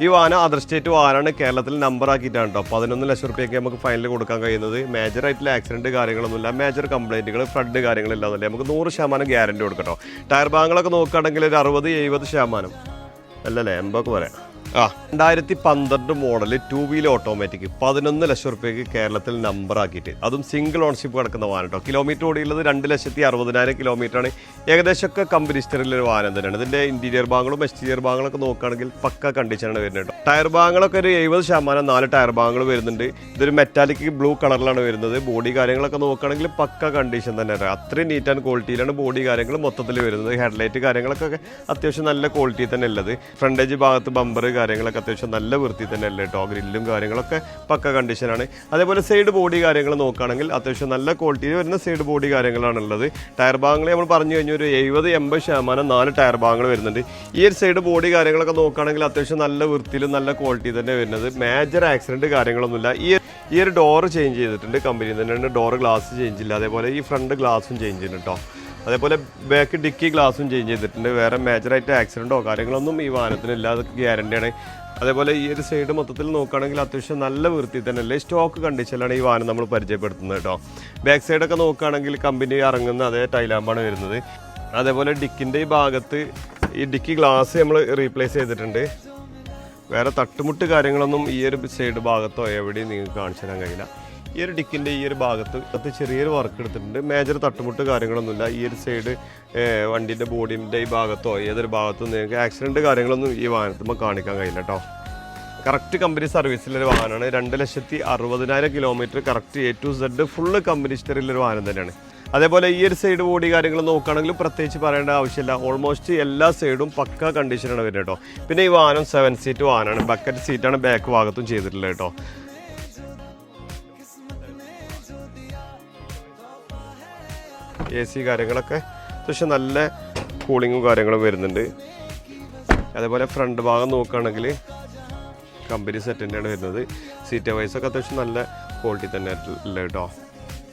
ഈ വാഹനം other state വാഹനമാണ്, കേരളത്തിൽ നമ്പർ ആക്കിയിട്ടാണ് കേട്ടോ. 11 ലക്ഷം റുപ്യയ്ക്ക് നമുക്ക് ഫൈനൽ കൊടുക്കാൻ കഴിയുന്നത്. മേജറായിട്ടുള്ള ആക്സിഡൻറ്റ് കാര്യങ്ങളൊന്നുമില്ല, മേജർ കംപ്ലയിൻറ്റുകൾ ഫ്ലഡ് കാര്യങ്ങളില്ലാന്നില്ല. നമുക്ക് 100% ഗ്യാരണ്ടി കൊടുക്കട്ടോ. ടയർ ഭാഗങ്ങളൊക്കെ നോക്കുകയാണെങ്കിൽ ഒരു 60-70% അല്ലല്ലേ, 80 പറയാം. 2012 മോഡൽ 2 വീലർ ഓട്ടോമാറ്റിക് 11 ലക്ഷം റുപ്യക്ക് കേരളത്തിൽ നമ്പർ ആക്കിയിട്ട്, അതും സിംഗിൾ ഓൺഷിപ്പ് കിടക്കുന്ന വാഹനം കേട്ടോ. കിലോമീറ്റർ ഓടിയുള്ളത് 2,60,000 കിലോമീറ്ററാണ്. ഏകദേശമൊക്കെ കമ്പനി ഹിസ്റ്ററിലൊരു വാഹനം തന്നെയാണ്. ഇതിൻ്റെ ഇൻറ്റീരിയർ ഭാഗങ്ങളും എക്സ്റ്റീരിയർ ഭാഗങ്ങളൊക്കെ നോക്കുകയാണെങ്കിൽ പക്ക കണ്ടീഷനാണ് വരുന്നത് കേട്ടോ. ടയർ ഭാഗങ്ങളൊക്കെ ഒരു 70%, 4 ടയർ ഭാഗങ്ങൾ വരുന്നുണ്ട്. ഇതൊരു മെറ്റാലിക് ബ്ലൂ കളറിലാണ് വരുന്നത്. ബോഡി കാര്യങ്ങളൊക്കെ നോക്കുകയാണെങ്കിൽ പക്ക കണ്ടീഷൻ തന്നെയാണ്. അത്രയും നീറ്റ് ആൻഡ് ക്വാളിറ്റിയിലാണ് ബോഡി കാര്യങ്ങൾ മൊത്തത്തിൽ വരുന്നത്. ഹെഡ്ലൈറ്റ് കാര്യങ്ങളൊക്കെ അത്യാവശ്യം നല്ല ക്വാളിറ്റി തന്നെ ഉള്ളത്. ഫ്രണ്ടേജ് ഭാഗത്ത് ബമ്പർ കാര്യങ്ങളൊക്കെ അത്യാവശ്യം നല്ല വൃത്തി തന്നെ അല്ലേ കേട്ടോ. ഗ്രില്ലും കാര്യങ്ങളൊക്കെ പക്ക കണ്ടീഷനാണ്. അതേപോലെ സൈഡ് ബോഡി കാര്യങ്ങൾ നോക്കുകയാണെങ്കിൽ അത്യാവശ്യം നല്ല ക്വാളിറ്റിയിൽ വരുന്ന സൈഡ് ബോഡി കാര്യങ്ങളാണുള്ളത്. ടയർ ഭാഗങ്ങൾ നമ്മൾ പറഞ്ഞു കഴിഞ്ഞാൽ ഒരു 70-80% 4 ടയർ ഭാഗങ്ങൾ വരുന്നുണ്ട്. ഈ ഒരു സൈഡ് ബോഡി കാര്യങ്ങളൊക്കെ നോക്കുകയാണെങ്കിൽ അത്യാവശ്യം നല്ല വൃത്തിയിലും നല്ല ക്വാളിറ്റി തന്നെ വരുന്നത്. മേജർ ആക്സിഡൻറ്റ് കാര്യങ്ങളൊന്നുമില്ല. ഈ ഒരു ഡോറ് ചേഞ്ച് ചെയ്തിട്ടുണ്ട്, കമ്പനിയിൽ തന്നെയാണ്. ഡോറ് ഗ്ലാസ് ചേഞ്ച് ഇല്ല. അതേപോലെ ഈ ഫ്രണ്ട് ഗ്ലാസും ചേഞ്ച് ചെയ്യുന്നുണ്ട് കേട്ടോ. അതേപോലെ ബാക്ക് ഡിക്കി ഗ്ലാസും ചേഞ്ച് ചെയ്തിട്ടുണ്ട്. വേറെ മേജറായിട്ട് ആക്സിഡൻറ്റോ കാര്യങ്ങളൊന്നും ഈ വാഹനത്തിനില്ല, അതൊക്കെ ഗ്യാരണ്ടിയാണ്. അതേപോലെ ഈ ഒരു സൈഡ് മൊത്തത്തിൽ നോക്കുകയാണെങ്കിൽ അത്യാവശ്യം നല്ല വൃത്തി തന്നെ അല്ലേ, സ്റ്റോക്ക് കണ്ടീഷനിലാണ് ഈ വാഹനം നമ്മൾ പരിചയപ്പെടുത്തുന്നത് കേട്ടോ. ബാക്ക് സൈഡൊക്കെ നോക്കുകയാണെങ്കിൽ കമ്പനി ഇറങ്ങുന്ന അതേ ടൈലാമ്പാണ് വരുന്നത്. അതേപോലെ ഡിക്കിൻ്റെ ഈ ഭാഗത്ത് ഈ ഡിക്കി ഗ്ലാസ് നമ്മൾ റീപ്ലേസ് ചെയ്തിട്ടുണ്ട്. വേറെ തട്ടുമുട്ട് കാര്യങ്ങളൊന്നും ഈ ഒരു സൈഡ് ഭാഗത്തോ എവിടെയും നിങ്ങൾക്ക് കാണിച്ചു തരാൻ കഴിയില്ല. ഈ ഒരു ഡിക്കിൻ്റെ ഈ ഒരു ഭാഗത്ത് ചെറിയൊരു വർക്ക് എടുത്തിട്ടുണ്ട്. മേജർ തട്ടുമുട്ട് കാര്യങ്ങളൊന്നുമില്ല. ഈ ഒരു സൈഡ് വണ്ടീൻ്റെ ബോഡീൻ്റെ ഈ ഭാഗത്തോ ഏതൊരു ഭാഗത്തും നിങ്ങൾക്ക് ആക്സിഡൻറ്റ് കാര്യങ്ങളൊന്നും ഈ വാഹനത്തിൽ കാണിക്കാൻ കഴിയില്ല കേട്ടോ. കറക്റ്റ് കമ്പനി സർവീസിലൊരു വാഹനമാണ്. 2,60,000 kilometre correct A to Z full company ഹിസ്റ്ററിയിലൊരു വാഹനം തന്നെയാണ്. അതേപോലെ ഈ ഒരു സൈഡ് ബോഡി കാര്യങ്ങൾ നോക്കുകയാണെങ്കിൽ പ്രത്യേകിച്ച് പറയേണ്ട ആവശ്യമില്ല. ഓൾമോസ്റ്റ് എല്ലാ സൈഡും പക്ക കണ്ടീഷനാണ് വരുന്നത് കേട്ടോ. പിന്നെ ഈ വാഹനം 7 സീറ്റ് വാഹനമാണ്. ബക്കറ്റ് സീറ്റാണ് ബാക്ക് ഭാഗത്തും ചെയ്തിട്ടുള്ളത് കേട്ടോ. AC കാര്യങ്ങളൊക്കെ അത്യാവശ്യം നല്ല കൂളിങ്ങും കാര്യങ്ങളും വരുന്നുണ്ട്. അതേപോലെ ഫ്രണ്ട് ഭാഗം നോക്കുകയാണെങ്കിൽ കമ്പനി സെറ്റ് തന്നെയാണ് വരുന്നത്. സീറ്റ് വൈസൊക്കെ അത്യാവശ്യം നല്ല ക്വാളിറ്റി തന്നെ ഉള്ളത് കേട്ടോ.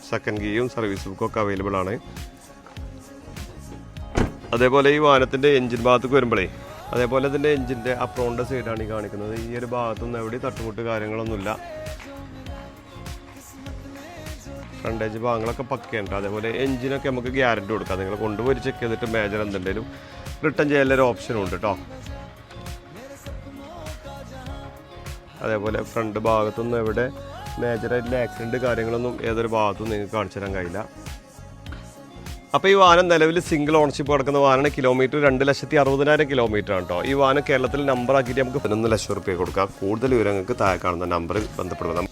സെക്കൻഡ് കീയും സർവീസ് ബുക്കും ഒക്കെ അവൈലബിൾ ആണ്. അതേപോലെ ഈ വാഹനത്തിൻ്റെ എഞ്ചിൻ ഭാഗത്തേക്ക് വരുമ്പോഴേ, അതേപോലെ ഇതിൻ്റെ എഞ്ചിൻ്റെ അപ്രോണിൻ്റെ സൈഡാണ് ഈ കാണിക്കുന്നത്. ഈ ഒരു ഭാഗത്തൊന്നും എവിടെയും തട്ടുമുട്ട് കാര്യങ്ങളൊന്നുമില്ല. ഫ്രണ്ടേജ് ഭാഗങ്ങളൊക്കെ പക്കയുണ്ട്. അതേപോലെ എഞ്ചിനൊക്കെ നമുക്ക് ഗ്യാരണ്ടി കൊടുക്കാം. നിങ്ങൾ കൊണ്ടുപോയി ചെക്ക് ചെയ്തിട്ട് മേജർ എന്തുണ്ടെങ്കിലും റിട്ടേൺ ചെയ്യാനൊരു ഓപ്ഷനും ഉണ്ട് കേട്ടോ. അതേപോലെ ഫ്രണ്ട് ഭാഗത്തൊന്നും എവിടെ മേജറായിട്ടുള്ള ആക്സിഡൻറ്റ് കാര്യങ്ങളൊന്നും ഏതൊരു ഭാഗത്തും നിങ്ങൾക്ക് കാണിച്ചു തരാൻ കഴിയില്ല. അപ്പോൾ ഈ വാഹനം നിലവിൽ സിംഗിൾ ഓണർഷിപ്പ് കിടക്കുന്ന വാഹനമാണ്. കിലോമീറ്റർ 2,60,000 കിലോമീറ്റർ ആണ് കേട്ടോ. ഈ വാഹനം കേരളത്തിൽ നമ്പർ ആക്കിയിട്ട് നമുക്ക് 11 ലക്ഷം റുപ്യ കൊടുക്കാം. കൂടുതൽ വിവരങ്ങൾക്ക് താഴെ കാണുന്ന നമ്പറിൽ ബന്ധപ്പെടുക.